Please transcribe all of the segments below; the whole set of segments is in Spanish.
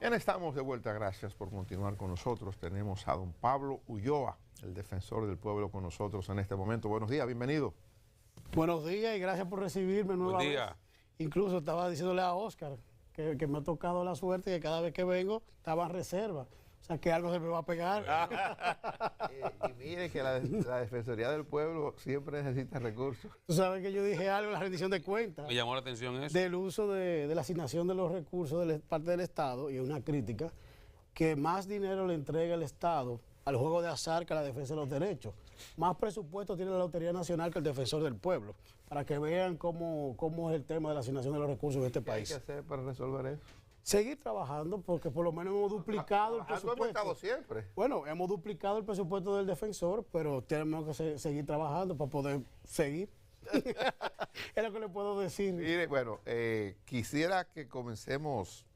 Bien, estamos de vuelta, gracias por continuar con nosotros. Tenemos a don Pablo Ulloa, el defensor del pueblo, con nosotros en este momento. Buenos días, bienvenido. Buenos días y gracias por recibirme nuevamente. Buen día. Incluso estaba diciéndole a Oscar que me ha tocado la suerte de que cada vez que vengo estaba en reserva. O sea, que algo se me va a pegar. Y mire que la Defensoría del Pueblo siempre necesita recursos. Tú sabes que yo dije algo en la rendición de cuentas Me llamó la atención eso. del uso de la asignación de los recursos de parte del Estado, y es una crítica, que más dinero le entrega el Estado al juego de azar que a la defensa de los derechos. Más presupuesto tiene la Lotería Nacional que el Defensor del Pueblo, para que vean cómo es el tema de la asignación de los recursos en este ¿Qué hay país. que hacer para resolver eso? Seguir trabajando, porque por lo menos hemos duplicado el Trabajando hemos presupuesto. estado siempre. Bueno, hemos duplicado el presupuesto del defensor, pero tenemos que seguir trabajando para poder seguir. Es lo que le puedo decir. Mire, bueno, quisiera que comencemos,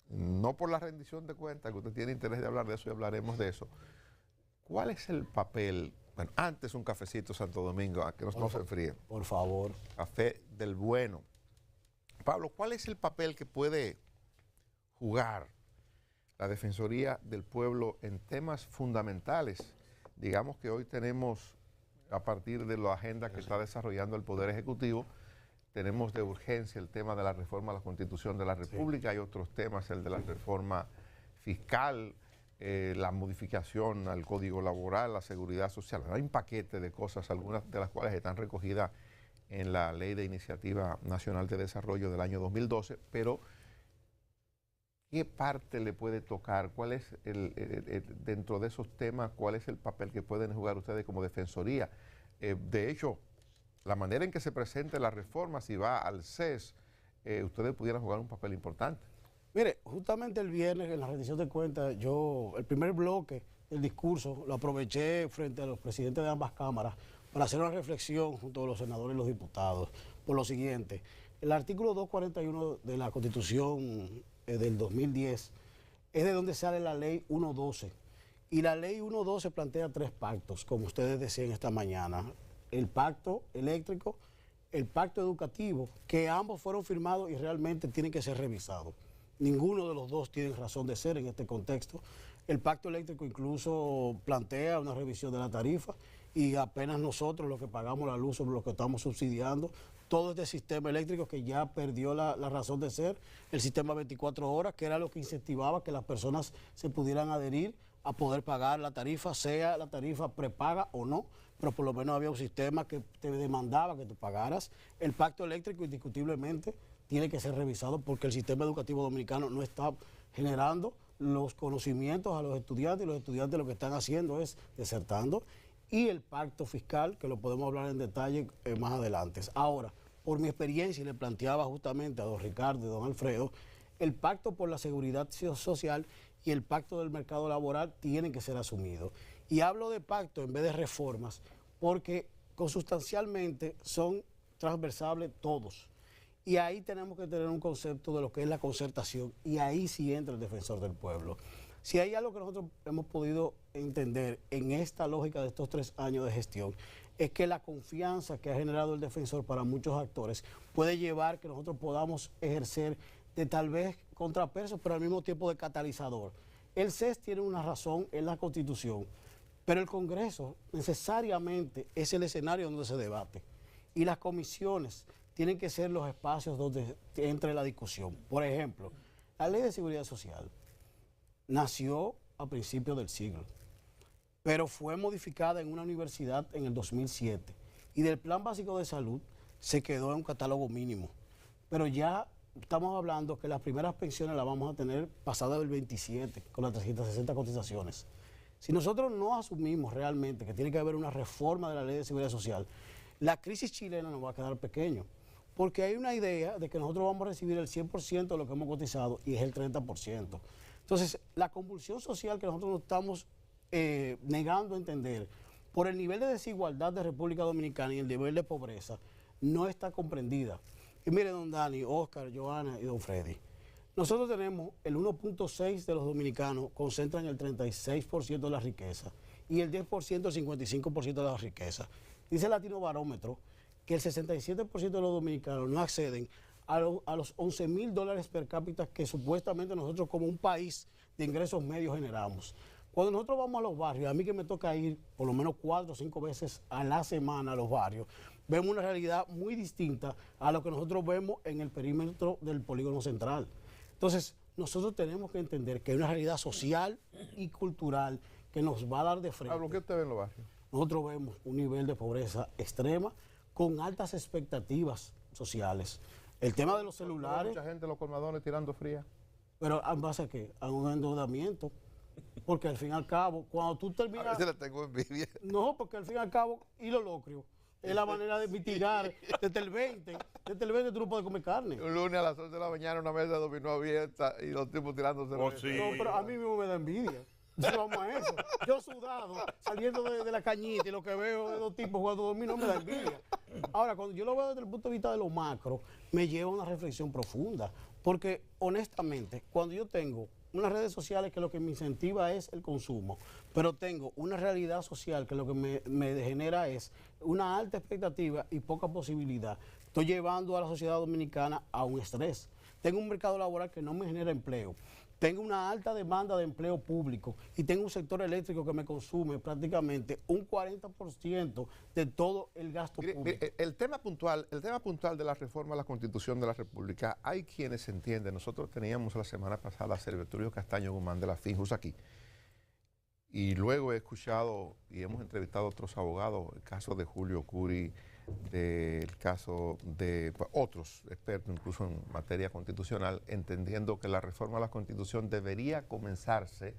no por la rendición de cuentas, que usted tiene interés de hablar de eso y hablaremos de eso. ¿Cuál es el papel? Bueno, antes un cafecito Santo Domingo, a que no se enfríe. Por favor. Café del bueno. Pablo, ¿cuál es el papel que puede jugar la Defensoría del Pueblo en temas fundamentales? Digamos que hoy tenemos, a partir de la agenda que está desarrollando el Poder Ejecutivo, tenemos de urgencia el tema de la reforma a la Constitución de la República, hay otros temas, el de la reforma fiscal, la modificación al Código Laboral, la seguridad social. Hay un paquete de cosas, algunas de las cuales están recogidas en la Ley de Iniciativa Nacional de Desarrollo del año 2012, pero ¿qué parte le puede tocar? ¿Cuál es, dentro de esos temas, cuál es el papel que pueden jugar ustedes como Defensoría? De hecho, la manera en que se presente la reforma, si va al CES, ustedes pudieran jugar un papel importante. Mire, justamente el viernes en la rendición de cuentas, el primer bloque del discurso lo aproveché frente a los presidentes de ambas cámaras para hacer una reflexión junto a los senadores y los diputados por lo siguiente. El artículo 241 de la Constitución del 2010 es de donde sale la ley 112. Y la ley 112 plantea 3 pactos, como ustedes decían esta mañana. El pacto eléctrico, el pacto educativo, que ambos fueron firmados y realmente tienen que ser revisados. Ninguno de los dos tiene razón de ser en este contexto. El pacto eléctrico incluso plantea una revisión de la tarifa y apenas nosotros los que pagamos la luz sobre lo que estamos subsidiando todo este sistema eléctrico que ya perdió la razón de ser, el sistema 24 horas, que era lo que incentivaba que las personas se pudieran adherir a poder pagar la tarifa, sea la tarifa prepaga o no, pero por lo menos había un sistema que te demandaba que tú pagaras. El pacto eléctrico indiscutiblemente tiene que ser revisado porque el sistema educativo dominicano no está generando los conocimientos a los estudiantes, y los estudiantes lo que están haciendo es desertando. Y el pacto fiscal, que lo podemos hablar en detalle más adelante. Ahora, por mi experiencia, y le planteaba justamente a don Ricardo y don Alfredo, el pacto por la seguridad social y el pacto del mercado laboral tienen que ser asumidos. Y hablo de pacto en vez de reformas, porque consustancialmente son transversables todos. Y ahí tenemos que tener un concepto de lo que es la concertación, y ahí sí entra el defensor del pueblo. Si hay algo que nosotros hemos podido entender en esta lógica de estos 3 años de gestión, es que la confianza que ha generado el defensor para muchos actores puede llevar que nosotros podamos ejercer de tal vez contrapesos, pero al mismo tiempo de catalizador. El CES tiene una razón en la Constitución, pero el Congreso necesariamente es el escenario donde se debate. Y las comisiones tienen que ser los espacios donde entre la discusión. Por ejemplo, la Ley de Seguridad Social nació a principios del siglo, pero fue modificada en una universidad en el 2007 y del Plan Básico de Salud se quedó en un catálogo mínimo. Pero ya estamos hablando que las primeras pensiones las vamos a tener pasadas del 27 con las 360 cotizaciones. Si nosotros no asumimos realmente que tiene que haber una reforma de la Ley de Seguridad Social, la crisis chilena nos va a quedar pequeño, porque hay una idea de que nosotros vamos a recibir el 100% de lo que hemos cotizado y es el 30%. Entonces, la convulsión social que nosotros nos estamos negando a entender por el nivel de desigualdad de República Dominicana y el nivel de pobreza no está comprendida. Y mire, don Dani, Oscar, Joana y don Freddy, nosotros tenemos el 1.6 de los dominicanos concentran el 36% de la riqueza y el 10% el 55% de la riqueza. Dice el Latino Barómetro que el 67% de los dominicanos no acceden a los 11.000 dólares per cápita que supuestamente nosotros como un país de ingresos medios generamos. Cuando nosotros vamos a los barrios, a mí que me toca ir por lo menos 4 o 5 veces a la semana a los barrios, vemos una realidad muy distinta a lo que nosotros vemos en el perímetro del polígono central. Entonces, nosotros tenemos que entender que hay una realidad social y cultural que nos va a dar de frente. Pablo, ¿qué usted ve en los barrios? Nosotros vemos un nivel de pobreza extrema con altas expectativas sociales. El tema de los celulares... Mucha gente en los colmadones tirando fría. Pero ¿en base a qué? A un endeudamiento. Porque al fin y al cabo, cuando tú terminas... A veces le tengo envidia. No, porque al fin y al cabo, hilo locrio. Es la manera de mitigar. Desde el 20 tú no puedes comer carne. Un lunes a las 11 de la mañana una mesa de dominó abierta y los tipos tirándose. No, pero a mí mismo me da envidia. Vamos a eso. Yo sudado, saliendo de la cañita y lo que veo de 2 tipos jugando dominó me da envidia. Ahora, cuando yo lo veo desde el punto de vista de lo macro, me lleva a una reflexión profunda. Porque, honestamente, cuando yo tengo unas redes sociales que lo que me incentiva es el consumo, pero tengo una realidad social que lo que me genera es una alta expectativa y poca posibilidad, estoy llevando a la sociedad dominicana a un estrés. Tengo un mercado laboral que no me genera empleo. Tengo una alta demanda de empleo público y tengo un sector eléctrico que me consume prácticamente un 40% de todo el gasto público. El tema puntual de la reforma a la Constitución de la República, hay quienes entienden, nosotros teníamos la semana pasada a Serviturio Castaño Guzmán de la Finjus aquí, y luego he escuchado y hemos entrevistado a otros abogados, el caso de Julio Curi, del caso de otros expertos, incluso en materia constitucional, entendiendo que la reforma a la Constitución debería comenzarse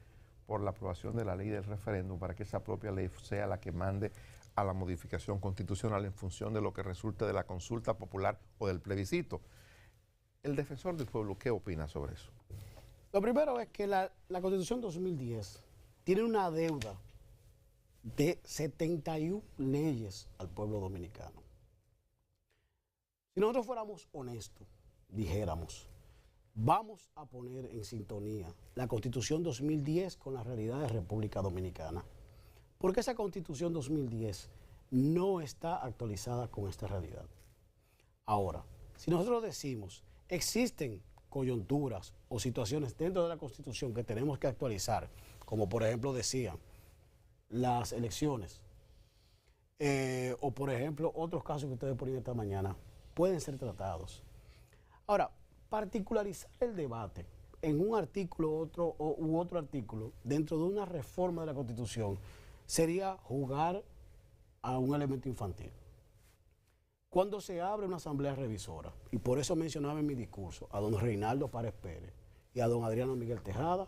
por la aprobación de la ley del referéndum para que esa propia ley sea la que mande a la modificación constitucional en función de lo que resulte de la consulta popular o del plebiscito. El defensor del pueblo, ¿qué opina sobre eso? Lo primero es que la Constitución 2010 tiene una deuda de 71 leyes al pueblo dominicano. Si nosotros fuéramos honestos, dijéramos, vamos a poner en sintonía la Constitución 2010 con la realidad de República Dominicana, porque esa Constitución 2010 no está actualizada con esta realidad. Ahora, si nosotros decimos, existen coyunturas o situaciones dentro de la Constitución que tenemos que actualizar, como por ejemplo decían, las elecciones, o por ejemplo otros casos que ustedes ponían esta mañana, pueden ser tratados. Ahora, particularizar el debate en un artículo u otro artículo dentro de una reforma de la Constitución sería jugar a un elemento infantil. Cuando se abre una asamblea revisora, y por eso mencionaba en mi discurso a don Reinaldo Párez Pérez y a don Adriano Miguel Tejada,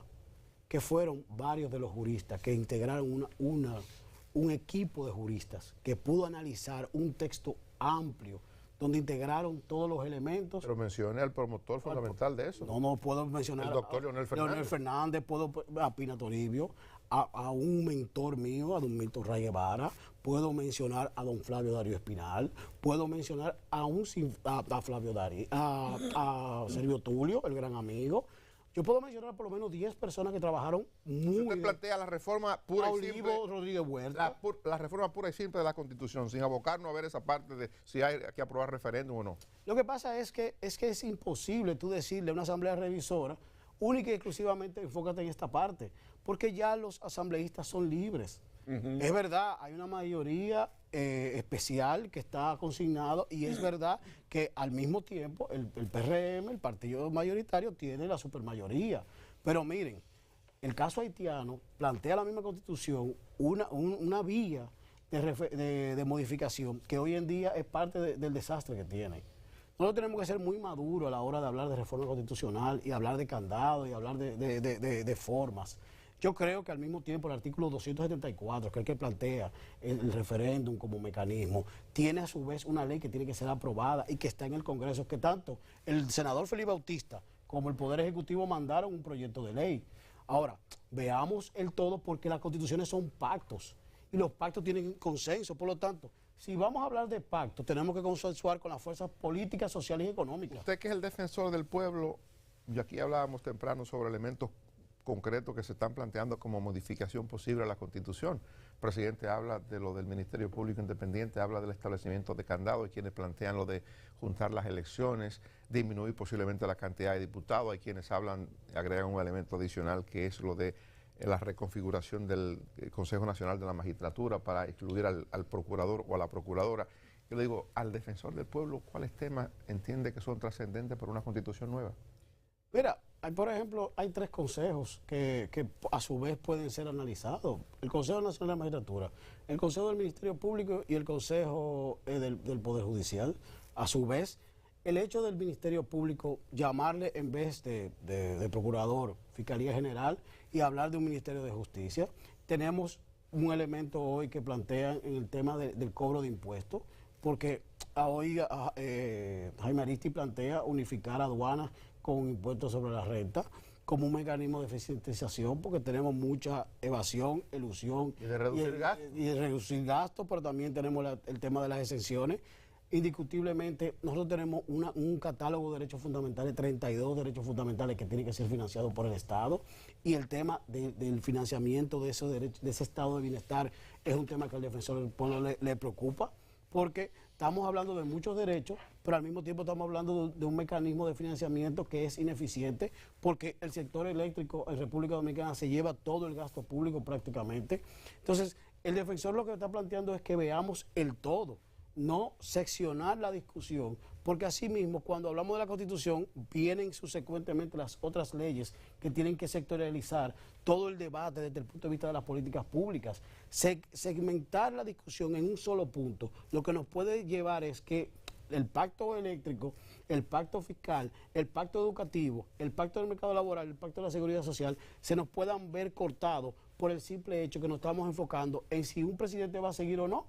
que fueron varios de los juristas que integraron un equipo de juristas que pudo analizar un texto amplio donde integraron todos los elementos. Pero mencione al promotor fundamental de eso. No puedo mencionar el doctor Leonel Fernández. Leonel Fernández, puedo a Pina Toribio, a un mentor mío, a don Milton Ray Guevara, puedo mencionar a don Flavio Darío Espinal, puedo mencionar a Flavio Darío, a Servio Tulio, el gran amigo. Yo puedo mencionar por lo menos 10 personas que trabaron muy bien. Usted plantea la reforma pura y simple. Rodríguez Huerta. La reforma pura y simple de la Constitución, sin abocarnos a ver esa parte de si hay que aprobar referéndum o no. Lo que pasa es que es imposible tú decirle a una asamblea revisora, única y exclusivamente enfócate en esta parte, porque ya los asambleístas son libres. Es verdad, hay una mayoría especial que está consignado y es verdad que al mismo tiempo el PRM, el partido mayoritario, tiene la supermayoría. Pero miren, el caso haitiano plantea la misma Constitución una vía de modificación que hoy en día es parte del desastre que tiene. Nosotros tenemos que ser muy maduros a la hora de hablar de reforma constitucional y hablar de candado y hablar de formas. Yo creo que al mismo tiempo el artículo 274, que es el que plantea el referéndum como mecanismo, tiene a su vez una ley que tiene que ser aprobada y que está en el Congreso, que tanto el senador Felipe Bautista como el Poder Ejecutivo mandaron un proyecto de ley. Ahora, veamos el todo porque las constituciones son pactos y los pactos tienen consenso, por lo tanto, si vamos a hablar de pactos, tenemos que consensuar con las fuerzas políticas, sociales y económicas. Usted que es el defensor del pueblo, y aquí hablábamos temprano sobre elementos concretos que se están planteando como modificación posible a la Constitución. presidente habla de lo del Ministerio Público Independiente, habla del establecimiento de candados, hay quienes plantean lo de juntar las elecciones, disminuir posiblemente la cantidad de diputados, hay quienes hablan, agregan un elemento adicional que es lo de la reconfiguración del Consejo Nacional de la Magistratura para excluir al procurador o a la procuradora. Yo le digo, al defensor del pueblo, ¿cuáles temas entiende que son trascendentes para una constitución nueva? Mira, por ejemplo, hay 3 consejos que a su vez pueden ser analizados. El Consejo Nacional de la Magistratura, el Consejo del Ministerio Público y el Consejo del Poder Judicial. A su vez, el hecho del Ministerio Público llamarle en vez de procurador, Fiscalía General, y hablar de un Ministerio de Justicia. Tenemos un elemento hoy que plantean en el tema del cobro de impuestos, porque hoy Jaime Aristi plantea unificar aduanas con impuestos sobre la renta como un mecanismo de eficientización, porque tenemos mucha evasión, elusión y de reducir gastos. Y de reducir gastos, pero también tenemos el tema de las exenciones. Indiscutiblemente, nosotros tenemos un catálogo de derechos fundamentales, 32 derechos fundamentales que tienen que ser financiados por el Estado, y el tema del financiamiento de esos derechos, de ese estado de bienestar, es un tema que al defensor del pueblo le preocupa, porque estamos hablando de muchos derechos, pero al mismo tiempo estamos hablando de un mecanismo de financiamiento que es ineficiente, porque el sector eléctrico en República Dominicana se lleva todo el gasto público prácticamente. Entonces, el defensor lo que está planteando es que veamos el todo, no seccionar la discusión, porque asimismo cuando hablamos de la Constitución vienen subsecuentemente las otras leyes que tienen que sectorializar todo el debate desde el punto de vista de las políticas públicas. Segmentar la discusión en un solo punto lo que nos puede llevar es que el pacto eléctrico, el pacto fiscal, el pacto educativo, el pacto del mercado laboral, el pacto de la seguridad social se nos puedan ver cortados por el simple hecho que nos estamos enfocando en si un presidente va a seguir o no.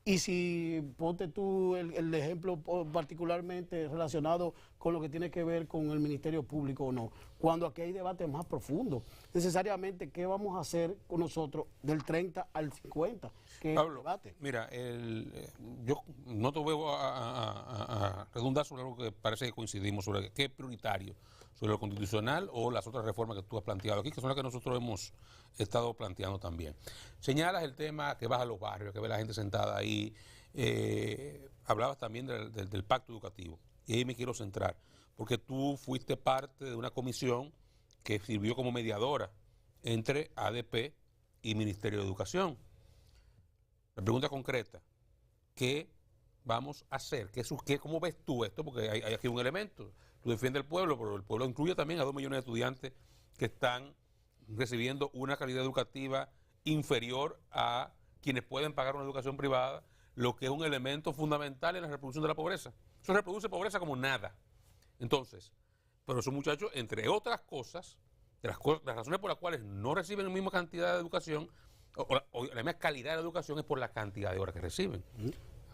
Y si ponte tú el ejemplo particularmente relacionado con lo que tiene que ver con el Ministerio Público o no, cuando aquí hay debates más profundos. Necesariamente, ¿qué vamos a hacer con nosotros del 30 al 50? Que Pablo, es el debate. Mira, yo no te voy a redundar sobre algo que parece que coincidimos, sobre qué es prioritario, sobre lo constitucional o las otras reformas que tú has planteado aquí, que son las que nosotros hemos estado planteando también. Señalas el tema que vas a los barrios, que ve la gente sentada ahí, hablabas también del pacto educativo, y ahí me quiero centrar, porque tú fuiste parte de una comisión que sirvió como mediadora entre ADP y Ministerio de Educación. La pregunta concreta, ¿qué vamos a hacer? ¿Cómo ves tú esto? Porque hay aquí un elemento. Tú defiendes el pueblo, pero el pueblo incluye también a 2 millones de estudiantes que están recibiendo una calidad educativa inferior a quienes pueden pagar una educación privada, lo que es un elemento fundamental en la reproducción de la pobreza. Eso reproduce pobreza como nada. Entonces, pero esos muchachos, entre otras cosas, las razones por las cuales no reciben la misma cantidad de educación, o la misma calidad de la educación, es por la cantidad de horas que reciben.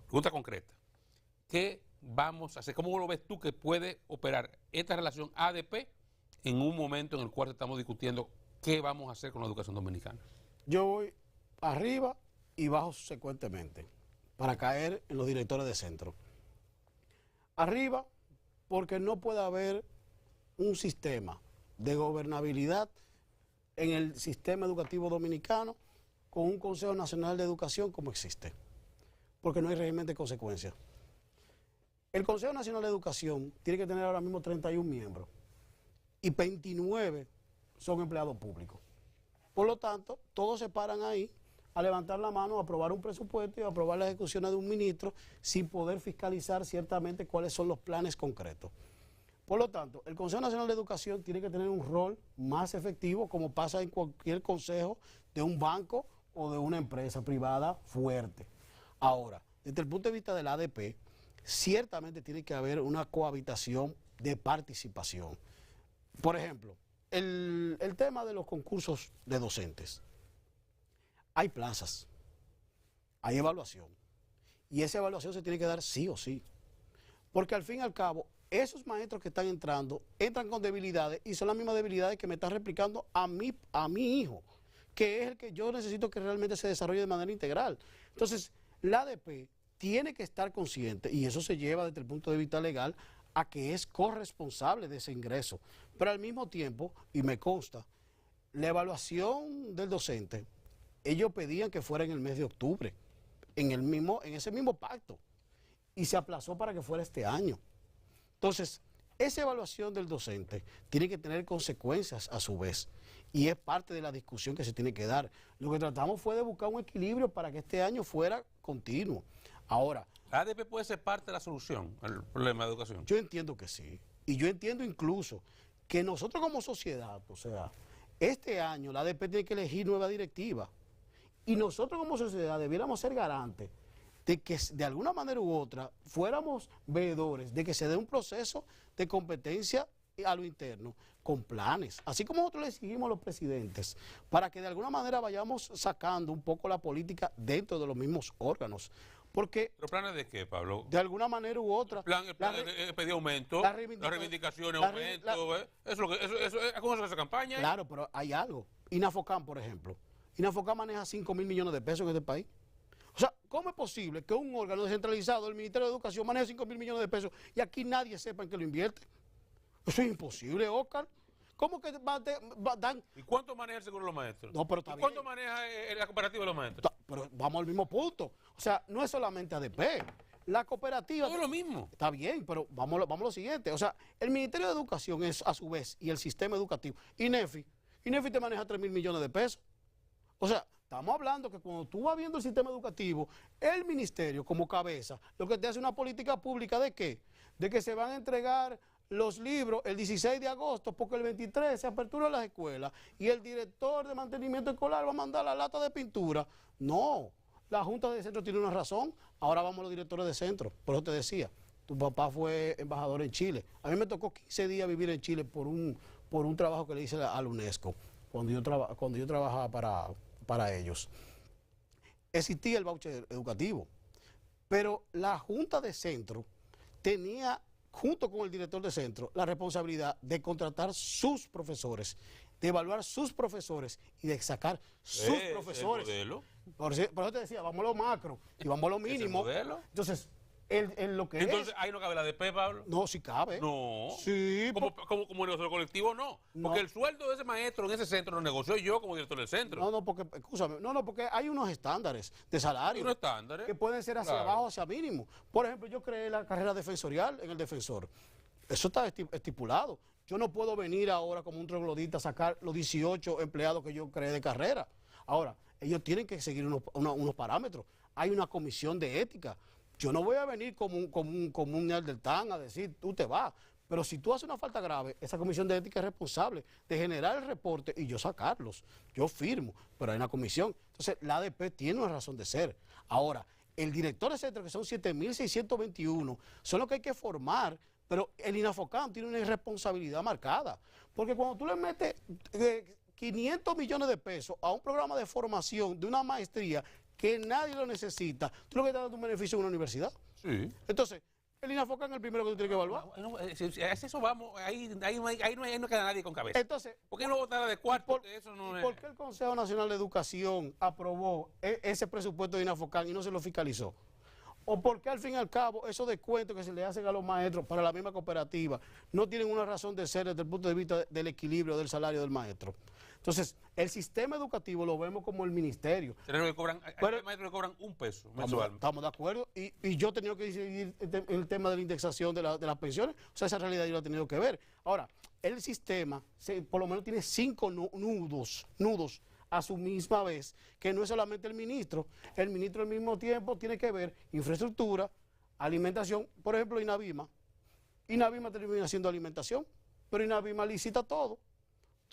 Pregunta concreta, ¿qué vamos a hacer? ¿Cómo lo ves tú que puede operar esta relación ADP en un momento en el cual estamos discutiendo qué vamos a hacer con la educación dominicana? Yo voy arriba y bajo subsecuentemente para caer en los directores de centro. Arriba, porque no puede haber un sistema de gobernabilidad en el sistema educativo dominicano con un Consejo Nacional de Educación como existe, porque no hay régimen de consecuencias. El Consejo Nacional de Educación tiene que tener ahora mismo 31 miembros y 29 son empleados públicos. Por lo tanto, todos se paran ahí a levantar la mano, a aprobar un presupuesto y a aprobar las ejecuciones de un ministro sin poder fiscalizar ciertamente cuáles son los planes concretos. Por lo tanto, el Consejo Nacional de Educación tiene que tener un rol más efectivo, como pasa en cualquier consejo de un banco o de una empresa privada fuerte. Ahora, desde el punto de vista del ADP, ciertamente tiene que haber una cohabitación de participación. Por ejemplo, el tema de los concursos de docentes. Hay plazas, hay evaluación, y esa evaluación se tiene que dar sí o sí, porque al fin y al cabo, esos maestros que están entrando, entran con debilidades, y son las mismas debilidades que me están replicando a mi hijo, que es el que yo necesito que realmente se desarrolle de manera integral. Entonces, la ADP tiene que estar consciente, y eso se lleva desde el punto de vista legal, a que es corresponsable de ese ingreso. Pero al mismo tiempo, y me consta, la evaluación del docente ellos pedían que fuera en el mes de octubre, en ese mismo pacto, y se aplazó para que fuera este año. Entonces, esa evaluación del docente tiene que tener consecuencias a su vez, y es parte de la discusión que se tiene que dar. Lo que tratamos fue de buscar un equilibrio para que este año fuera continuo. Ahora, ¿La ADP puede ser parte de la solución al problema de educación? yo entiendo que sí, y yo entiendo incluso que nosotros como sociedad, o sea, este año la ADP tiene que elegir nueva directiva, y nosotros como sociedad debiéramos ser garantes de que de alguna manera u otra fuéramos veedores de que se dé un proceso de competencia a lo interno con planes, así como nosotros le exigimos a los presidentes, para que de alguna manera vayamos sacando un poco la política dentro de los mismos órganos. Porque ¿Pero planes de qué, Pablo? de alguna manera u otra... El plan pedía aumento, las reivindicaciones, aumento, ¿cómo se hace campaña? Claro, pero hay algo. Inafocam, por ejemplo. Inafocam maneja 5.000 millones de pesos en este país. O sea, ¿cómo es posible que un órgano descentralizado, el Ministerio de Educación, maneje 5.000 millones de pesos y aquí nadie sepa en qué lo invierte? Eso es imposible, Oscar. ¿Cómo que dan? ¿Y cuánto maneja el seguro de los maestros? No, pero está bien. ¿Cuánto maneja la cooperativa de los maestros? Pero vamos al mismo punto. O sea, no es solamente ADP. La cooperativa... Todo lo mismo. Está bien, pero vamos a lo siguiente. O sea, el Ministerio de Educación es a su vez, y el sistema educativo. INEFI te maneja 3.000 millones de pesos. O sea, estamos hablando que cuando tú vas viendo el sistema educativo, el ministerio como cabeza, lo que te hace una política pública ¿de qué? De que se van a entregar los libros el 16 de agosto, porque el 23 se apertura las escuelas y el director de mantenimiento escolar va a mandar la lata de pintura. No, la Junta de Centro tiene una razón. Ahora vamos a los directores de centro. Por eso te decía, tu papá fue embajador en Chile. A mí me tocó 15 días vivir en Chile por un trabajo que le hice a la UNESCO, cuando yo trabajaba para ellos. Existía el voucher educativo, pero la Junta de Centro tenía, junto con el director de centro, la responsabilidad de contratar sus profesores, de evaluar sus profesores y de sacar sus profesores. ¿El modelo? Por eso te decía, vamos a lo macro y vamos a lo mínimo. ¿Es el modelo? Entonces, lo que Entonces, ahí no cabe la ADP, Pablo. No, sí cabe. No. Sí. Como negocio colectivo, no. Porque el sueldo de ese maestro en ese centro lo negocio yo como director del centro. No, porque hay unos estándares de salario. Unos estándares. Que pueden ser hacia abajo, hacia mínimo. Por ejemplo, yo creé la carrera defensorial en el defensor. Eso está estipulado. Yo no puedo venir ahora como un troglodita a sacar los 18 empleados que yo creé de carrera. Ahora, ellos tienen que seguir unos parámetros. Hay una comisión de ética. Yo no voy a venir como un Neandertal a decir, tú te vas. Pero si tú haces una falta grave, esa comisión de ética es responsable de generar el reporte y yo sacarlos. Yo firmo, pero hay una comisión. Entonces, la ADP tiene una razón de ser. Ahora, el director de centro, que son 7.621, son los que hay que formar, pero el Inafocam tiene una irresponsabilidad marcada. Porque cuando tú le metes 500 millones de pesos a un programa de formación de una maestría que nadie lo necesita, tú lo que estás dando un beneficio en una universidad. Sí. Entonces, el Inafocam es el primero que tú tienes que evaluar. Si a eso vamos, ahí no queda nadie con cabeza. Entonces, ¿por qué no votar de cuarto? ¿Por qué el Consejo Nacional de Educación aprobó ese presupuesto de Inafocam y no se lo fiscalizó? ¿O por qué al fin y al cabo esos descuentos que se le hacen a los maestros para la misma cooperativa no tienen una razón de ser desde el punto de vista del equilibrio del salario del maestro? Entonces, el sistema educativo lo vemos como el ministerio. Hay maestros que cobran $1 mensual. Estamos de acuerdo. Y yo he tenido que decidir el tema de la indexación de las pensiones. O sea, esa realidad yo la he tenido que ver. Ahora, el sistema por lo menos tiene 5 nudos a su misma vez, que no es solamente el ministro. El ministro al mismo tiempo tiene que ver infraestructura, alimentación. Por ejemplo, INAVIMA termina haciendo alimentación, pero INAVIMA licita todo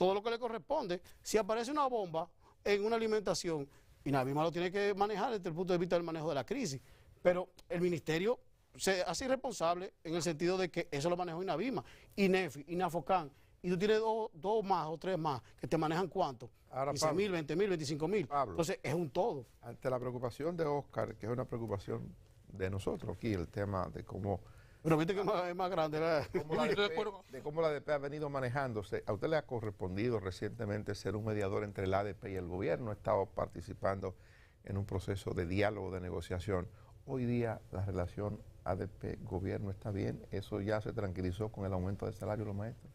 lo que le corresponde. Si aparece una bomba en una alimentación, INAVIMA lo tiene que manejar desde el punto de vista del manejo de la crisis. Pero el ministerio se hace irresponsable en el sentido de que eso lo maneja INAVIMA, INEFI, Inafocam, y tú tienes dos más o tres más que te manejan ¿cuánto? 15.000, 20.000, 25.000. Entonces es un todo. Ante la preocupación de Oscar, que es una preocupación de nosotros aquí, el tema de cómo... Pero viste que es más grande. De cómo la ADP ha venido manejándose. A usted le ha correspondido recientemente ser un mediador entre la ADP y el gobierno. Ha estado participando en un proceso de diálogo, de negociación. Hoy día la relación ADP-gobierno está bien. Eso ya se tranquilizó con el aumento del salario de los maestros.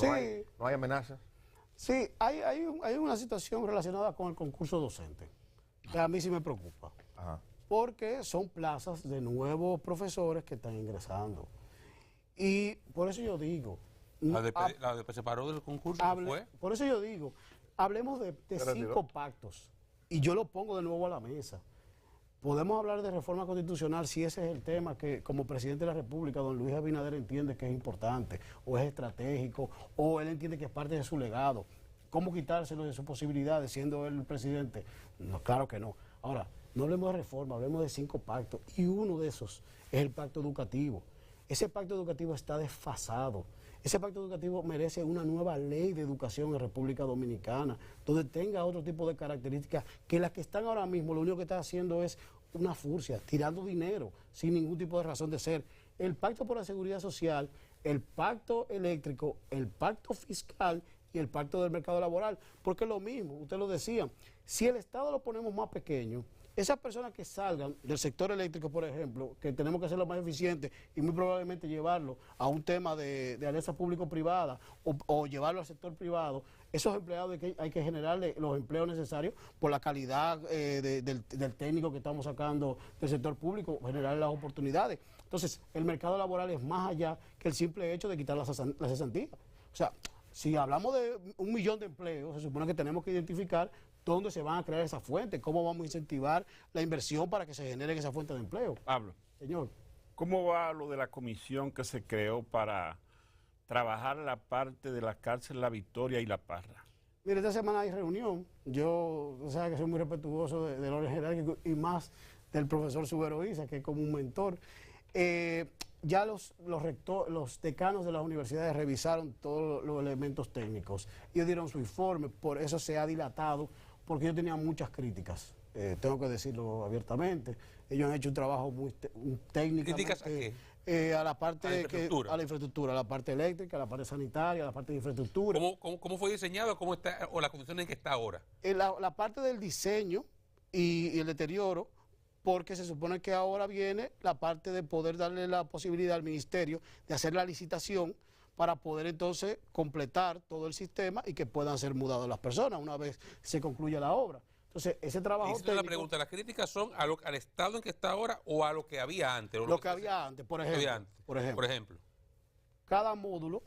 No hay amenazas. Sí, hay una situación relacionada con el concurso docente, que a mí sí me preocupa, Ajá. porque son plazas de nuevos profesores que están ingresando. Y por eso yo digo... La de se paró del concurso, ¿fue? Por eso yo digo, hablemos de 5 pactos, y yo lo pongo de nuevo a la mesa. Podemos hablar de reforma constitucional si ese es el tema que como presidente de la República, don Luis Abinader entiende que es importante, o es estratégico, o él entiende que es parte de su legado. ¿Cómo quitárselo de sus posibilidades siendo él el presidente? No, claro que no. Ahora, no hablemos de reforma, hablemos de 5 pactos, y uno de esos es el pacto educativo. Ese pacto educativo está desfasado. Ese pacto educativo merece una nueva ley de educación en República Dominicana, donde tenga otro tipo de características que las que están ahora mismo, lo único que están haciendo es una furcia, tirando dinero, sin ningún tipo de razón de ser. El pacto por la seguridad social, el pacto eléctrico, el pacto fiscal y el pacto del mercado laboral, porque es lo mismo, usted lo decía, si el Estado lo ponemos más pequeño, esas personas que salgan del sector eléctrico, por ejemplo, que tenemos que hacerlo más eficiente y muy probablemente llevarlo a un tema de alianza público-privada o llevarlo al sector privado, esos empleados hay que generarle los empleos necesarios por la calidad del técnico que estamos sacando del sector público, generarle las oportunidades. Entonces, el mercado laboral es más allá que el simple hecho de quitar la cesantía. O sea, si hablamos de 1 millón de empleos, se supone que tenemos que identificar dónde se van a crear esas fuentes, cómo vamos a incentivar la inversión para que se generen esas fuentes de empleo. Pablo, Señor. ¿cómo va lo de la comisión que se creó para trabajar la parte de la cárcel La Victoria y La Parra? Mire, esta semana hay reunión. Yo, o sea, que soy muy respetuoso del orden jerárquico y más del profesor Subero Isa, que es como un mentor. Ya los decanos de las universidades revisaron todos los elementos técnicos y dieron su informe, por eso se ha dilatado, porque yo tenía muchas críticas, tengo que decirlo abiertamente. Ellos han hecho un trabajo muy técnico. ¿Críticas a qué? A la parte a la infraestructura. a la infraestructura, a la parte eléctrica, a la parte sanitaria, a la parte de infraestructura. ¿Cómo fue diseñado? ¿Cómo está, o las condiciones en que está ahora? La parte del diseño y el deterioro, porque se supone que ahora viene la parte de poder darle la posibilidad al ministerio de hacer la licitación para poder entonces completar todo el sistema y que puedan ser mudadas las personas una vez se concluya la obra. Entonces, ese trabajo técnico... La pregunta, ¿las críticas son al estado en que está ahora o a lo que había antes? Lo que había antes, por ejemplo. Cada módulo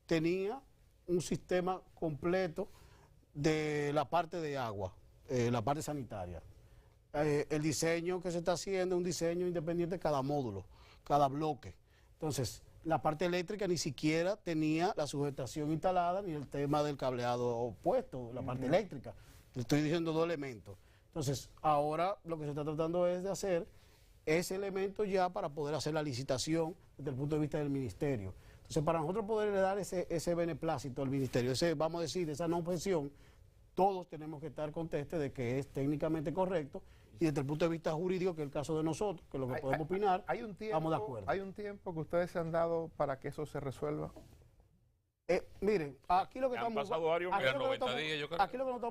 tenía un sistema completo de la parte de agua, la parte sanitaria. El diseño que se está haciendo es un diseño independiente de cada módulo, cada bloque. Entonces, la parte eléctrica ni siquiera tenía la sujetación instalada ni el tema del cableado opuesto, la parte eléctrica. Le estoy diciendo 2 elementos. Entonces, ahora lo que se está tratando es de hacer ese elemento ya para poder hacer la licitación desde el punto de vista del ministerio. Entonces, para nosotros poderle dar ese beneplácito al ministerio, vamos a decir, esa no objeción, todos tenemos que estar contestes de que es técnicamente correcto y desde el punto de vista jurídico, que es el caso de nosotros, que es lo que podemos opinar, estamos de acuerdo. ¿Hay un tiempo que ustedes se han dado para que eso se resuelva? Miren, aquí lo que estamos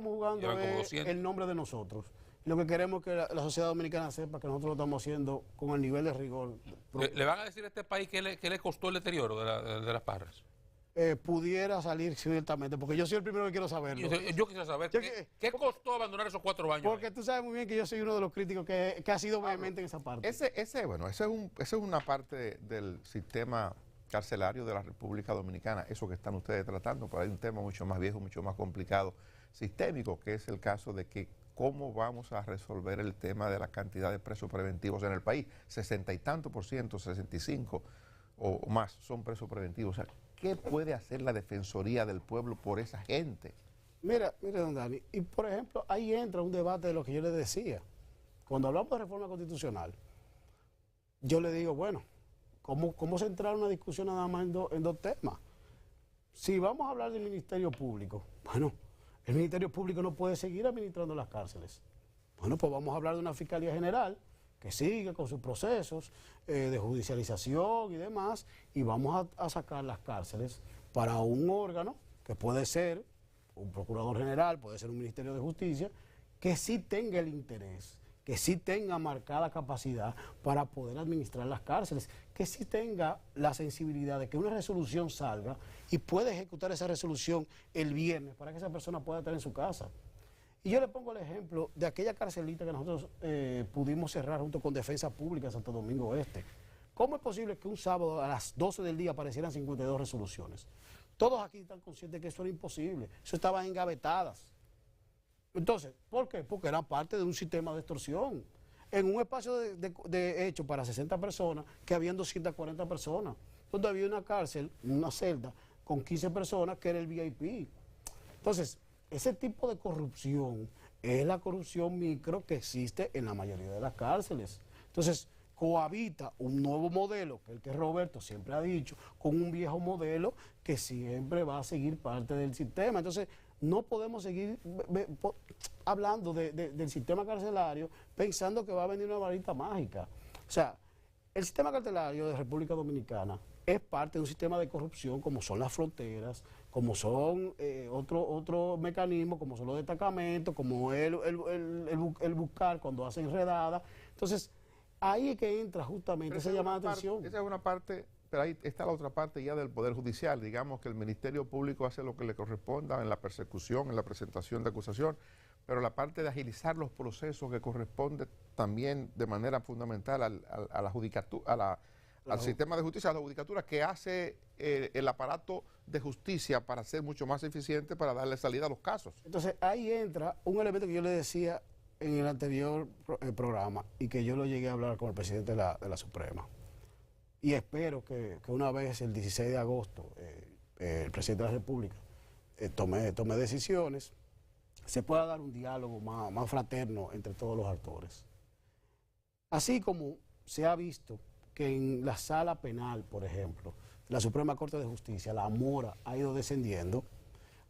jugando es el nombre de nosotros. Lo que queremos es que la sociedad dominicana sepa que nosotros lo estamos haciendo con el nivel de rigor. ¿Le van a decir a este país qué le costó el deterioro de las Parras? Pudiera salir ciertamente, porque yo soy el primero que quiero saberlo. Yo quisiera saber qué costó abandonar esos 4 años. Porque tú sabes muy bien que yo soy uno de los críticos que ha sido vehemente en esa parte. Esa es una parte del sistema carcelario de la República Dominicana, eso que están ustedes tratando, pero hay un tema mucho más viejo, mucho más complicado, sistémico, que es el caso de que cómo vamos a resolver el tema de la cantidad de presos preventivos en el país. 60 y tanto por ciento, 65 o más son presos preventivos. O sea, ¿qué puede hacer la Defensoría del Pueblo por esa gente? Mira, don Dani, y por ejemplo, ahí entra un debate de lo que yo le decía. Cuando hablamos de reforma constitucional, yo le digo, bueno, ¿cómo centrar una discusión nada más en 2 temas? Si vamos a hablar del Ministerio Público, bueno, el Ministerio Público no puede seguir administrando las cárceles. Bueno, pues vamos a hablar de una Fiscalía General que sigue con sus procesos de judicialización y demás, y vamos a sacar las cárceles para un órgano que puede ser un procurador general, puede ser un Ministerio de Justicia, que sí tenga el interés, que sí tenga marcada capacidad para poder administrar las cárceles, que sí tenga la sensibilidad de que una resolución salga y pueda ejecutar esa resolución el viernes para que esa persona pueda estar en su casa. Y yo le pongo el ejemplo de aquella carcelita que nosotros pudimos cerrar junto con Defensa Pública Santo Domingo Este. ¿Cómo es posible que un sábado a las 12 del día aparecieran 52 resoluciones? Todos aquí están conscientes que eso era imposible, eso estaban engavetadas. Entonces, ¿por qué? Porque era parte de un sistema de extorsión. En un espacio de hecho para 60 personas, que habían 240 personas, donde había una cárcel, una celda, con 15 personas, que era el VIP. Entonces, ese tipo de corrupción es la corrupción micro que existe en la mayoría de las cárceles. Entonces, cohabita un nuevo modelo, que es el que Roberto siempre ha dicho, con un viejo modelo que siempre va a seguir parte del sistema. Entonces, no podemos seguir hablando del sistema carcelario pensando que va a venir una varita mágica. O sea, el sistema carcelario de República Dominicana es parte de un sistema de corrupción como son las fronteras, como son otro mecanismo, como son los destacamentos, como el buscar cuando hacen redadas. Entonces, ahí es que entra justamente esa llamada de atención. Esa es una parte, pero ahí está la otra parte ya del Poder Judicial. Digamos que el Ministerio Público hace lo que le corresponda en la persecución, en la presentación de acusación, pero la parte de agilizar los procesos que corresponde también de manera fundamental a la judicatura, al sistema de justicia, a la judicatura, que hace el aparato de justicia para ser mucho más eficiente, para darle salida a los casos. Entonces ahí entra un elemento que yo le decía en el anterior programa y que yo lo llegué a hablar con el presidente de la Suprema. Y espero que una vez el 16 de agosto el presidente de la República tome decisiones, se pueda dar un diálogo más fraterno entre todos los actores. Así como se ha visto que en la sala penal, por ejemplo, la Suprema Corte de Justicia, la mora ha ido descendiendo,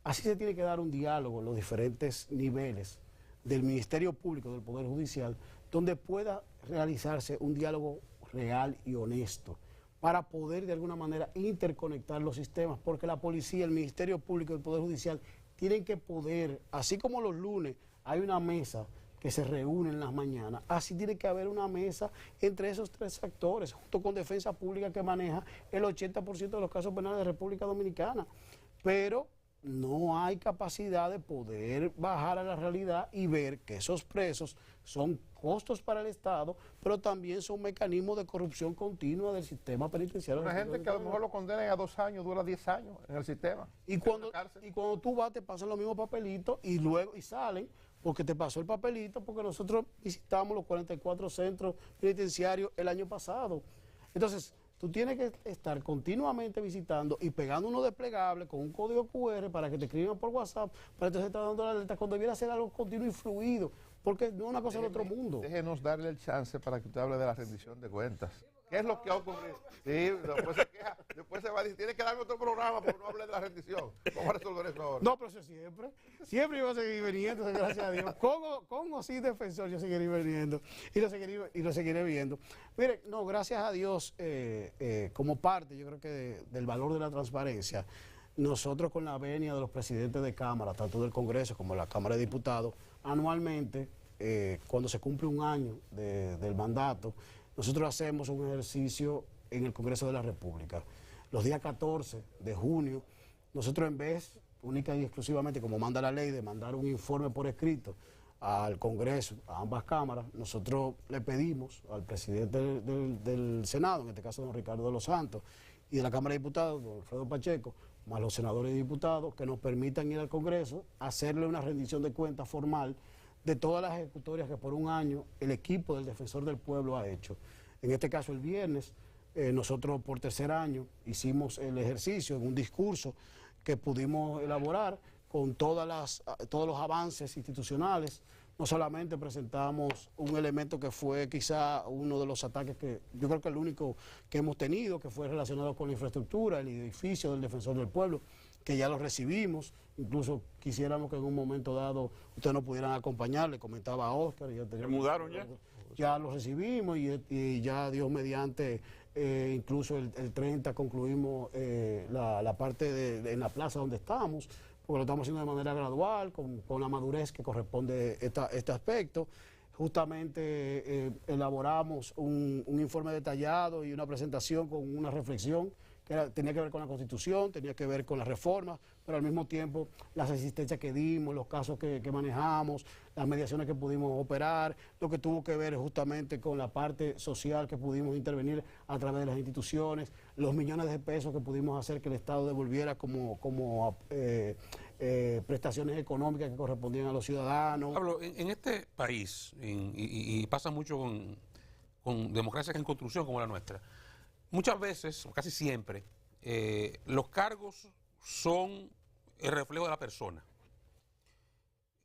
así se tiene que dar un diálogo en los diferentes niveles del Ministerio Público, del Poder Judicial, donde pueda realizarse un diálogo real y honesto para poder de alguna manera interconectar los sistemas, porque la policía, el Ministerio Público y el Poder Judicial tienen que poder, así como los lunes hay una mesa que se reúne en las mañanas, así tiene que haber una mesa entre esos tres actores, junto con Defensa Pública que maneja el 80% de los casos penales de República Dominicana. Pero no hay capacidad de poder bajar a la realidad y ver que esos presos son costos para el Estado, pero también son mecanismos de corrupción continua del sistema penitenciario. Una gente que a lo mejor lo condenen a 2 años, dura 10 años en el sistema. Y cuando tú vas, te pasan los mismos papelitos y luego salen porque te pasó el papelito, porque nosotros visitamos los 44 centros penitenciarios el año pasado. Entonces, tú tienes que estar continuamente visitando y pegando uno desplegable con un código QR para que te escriban por WhatsApp, para entonces estar dando la alerta cuando debiera ser algo continuo y fluido, porque no es una cosa del otro mundo. Déjenos darle el chance para que usted hable de la rendición de cuentas. ¿Qué es lo que ha ocurrido? Sí, después se queja, después se va a decir, tiene que darme otro programa porque no hable de la rendición. Vamos a resolver eso ahora. No, pero eso siempre iba a seguir viniendo, gracias a Dios. Con o sin defensor yo seguiré viniendo y lo seguiré viendo. Mire, no, gracias a Dios, como parte, yo creo que del valor de la transparencia, nosotros con la venia de los presidentes de Cámara, tanto del Congreso como de la Cámara de Diputados, anualmente, cuando se cumple un año del mandato, nosotros hacemos un ejercicio en el Congreso de la República. Los días 14 de junio, nosotros en vez, única y exclusivamente, como manda la ley, de mandar un informe por escrito al Congreso, a ambas cámaras, nosotros le pedimos al presidente del Senado, en este caso don Ricardo de los Santos, y de la Cámara de Diputados, don Alfredo Pacheco, más los senadores y diputados, que nos permitan ir al Congreso, hacerle una rendición de cuentas formal de todas las ejecutorias que por un año el equipo del Defensor del Pueblo ha hecho. En este caso el viernes, nosotros por tercer año hicimos el ejercicio en un discurso que pudimos elaborar con todos los avances institucionales. No solamente presentamos un elemento que fue quizá uno de los ataques que yo creo que el único que hemos tenido, que fue relacionado con la infraestructura, el edificio del Defensor del Pueblo, que ya lo recibimos, incluso quisiéramos que en un momento dado ustedes nos pudieran acompañar, le comentaba a Oscar. ¿Se mudaron ya? Ya lo recibimos y ya Dios mediante, incluso el 30 concluimos la parte en la plaza donde estamos, porque lo estamos haciendo de manera gradual, con la madurez que corresponde este aspecto. Justamente elaboramos un informe detallado y una presentación con una reflexión que tenía que ver con la Constitución, tenía que ver con las reformas, pero al mismo tiempo las asistencias que dimos, los casos que manejamos, las mediaciones que pudimos operar, lo que tuvo que ver justamente con la parte social que pudimos intervenir a través de las instituciones, los millones de pesos que pudimos hacer que el Estado devolviera como prestaciones económicas que correspondían a los ciudadanos. Pablo, en este país, y pasa mucho con democracias en construcción como la nuestra, muchas veces, o casi siempre, los cargos son el reflejo de la persona.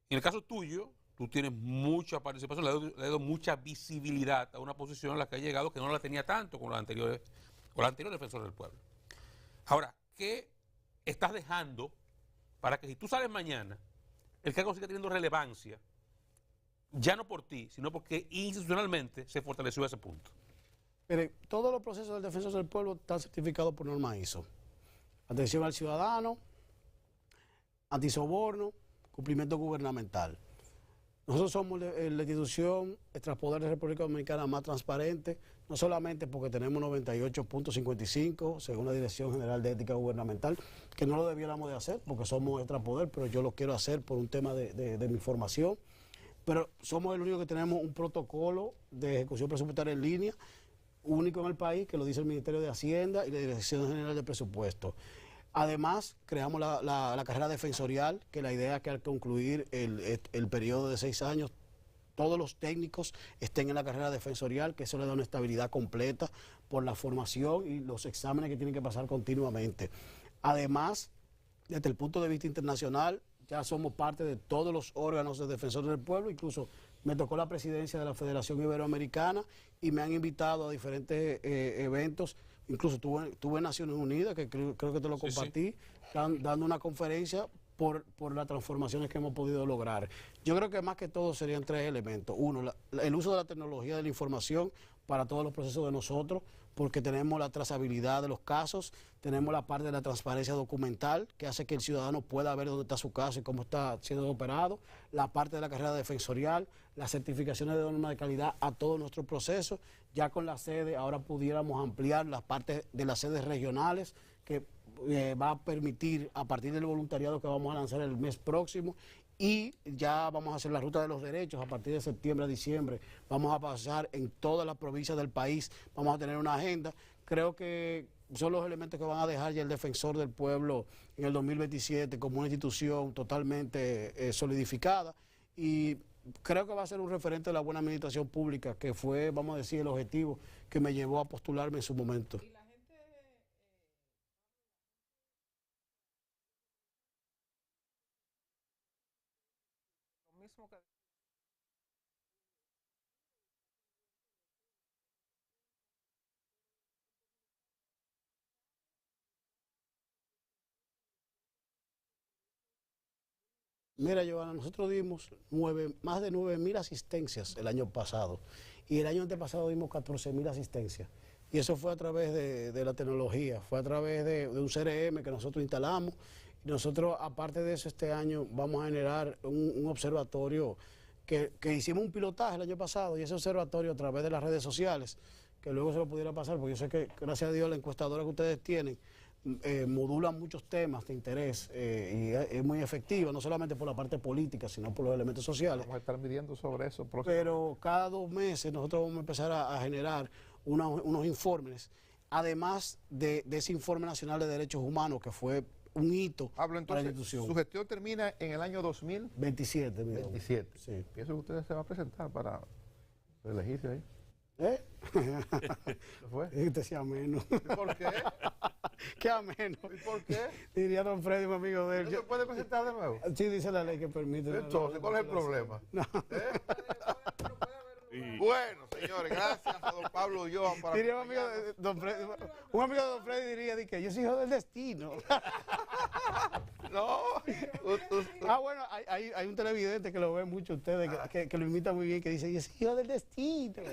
En el caso tuyo, tú tienes mucha participación, le has dado mucha visibilidad a una posición a la que ha llegado que no la tenía tanto con los anteriores, con el anterior defensor del pueblo. Ahora, ¿qué estás dejando para que si tú sales mañana, el cargo siga teniendo relevancia, ya no por ti, sino porque institucionalmente se fortaleció a ese punto? Mire, todos los procesos del defensor del pueblo están certificados por norma ISO. Atención al ciudadano, antisoborno, cumplimiento gubernamental. Nosotros somos la institución extrapoder de la República Dominicana más transparente, no solamente porque tenemos 98.55 según la Dirección General de Ética Gubernamental, que no lo debiéramos de hacer porque somos extrapoder, pero yo lo quiero hacer por un tema de mi formación. Pero somos el único que tenemos un protocolo de ejecución presupuestaria en línea, único en el país, que lo dice el Ministerio de Hacienda y la Dirección General de Presupuesto. Además, creamos la carrera defensorial, que la idea es que al concluir el periodo de 6 años, todos los técnicos estén en la carrera defensorial, que eso le da una estabilidad completa por la formación y los exámenes que tienen que pasar continuamente. Además, desde el punto de vista internacional, ya somos parte de todos los órganos de defensores del pueblo, incluso me tocó la presidencia de la Federación Iberoamericana y me han invitado a diferentes eventos. Incluso estuve en Naciones Unidas, que creo que te lo compartí, dando una conferencia por las transformaciones que hemos podido lograr. Yo creo que más que todo serían 3 elementos. Uno, el uso de la tecnología de la información para todos los procesos de nosotros, porque tenemos la trazabilidad de los casos, tenemos la parte de la transparencia documental, que hace que el ciudadano pueda ver dónde está su caso y cómo está siendo operado, la parte de la carrera defensorial, las certificaciones de norma de calidad a todos nuestros procesos. Ya con la sede, ahora pudiéramos ampliar las partes de las sedes regionales, que va a permitir, a partir del voluntariado que vamos a lanzar el mes próximo, y ya vamos a hacer la ruta de los derechos a partir de septiembre a diciembre. Vamos a pasar en todas las provincias del país, vamos a tener una agenda. Creo que son los elementos que van a dejar ya el defensor del pueblo en el 2027 como una institución totalmente solidificada, y creo que va a ser un referente de la buena administración pública, que fue, vamos a decir, el objetivo que me llevó a postularme en su momento. Mira, Giovanna, nosotros dimos más de 9.000 asistencias el año pasado, y el año antepasado dimos 14.000 asistencias. Y eso fue a través de la tecnología, fue a través de un CRM que nosotros instalamos. Y nosotros, aparte de eso, este año vamos a generar un observatorio que hicimos un pilotaje el año pasado, y ese observatorio a través de las redes sociales, que luego se lo pudiera pasar, porque yo sé que, gracias a Dios, la encuestadora que ustedes tienen modula muchos temas de interés y es muy efectiva, no solamente por la parte política, sino por los elementos sociales. Vamos a estar midiendo sobre eso próximo. Pero cada 2 meses nosotros vamos a empezar a generar unos informes, además de ese informe nacional de derechos humanos, que fue un hito Pablo, entonces, para la institución. su gestión termina en el año 2027. 27. Sí. Pienso que usted se va a presentar para elegirse ahí. ¿Eh? ¿Qué fue? Este sea menos. ¿Y por qué? ¿Qué ameno? ¿Y por qué? Diría don Freddy, un amigo de él. ¿No se puede presentar de nuevo? Sí, dice la ley que permite. Entonces, ¿cuál es el problema? No. Bueno, señores, gracias a don Pablo Ulloa para Diría un amigo de don Freddy, diría que yo soy hijo del destino. No. Bueno, hay un televidente que lo ve mucho ustedes, que lo imita muy bien, que dice, yo soy hijo del destino.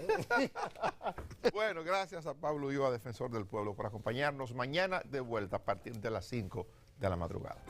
Bueno, gracias a Pablo Ulloa, defensor del pueblo, por acompañarnos mañana de vuelta a partir de las 5 de la madrugada.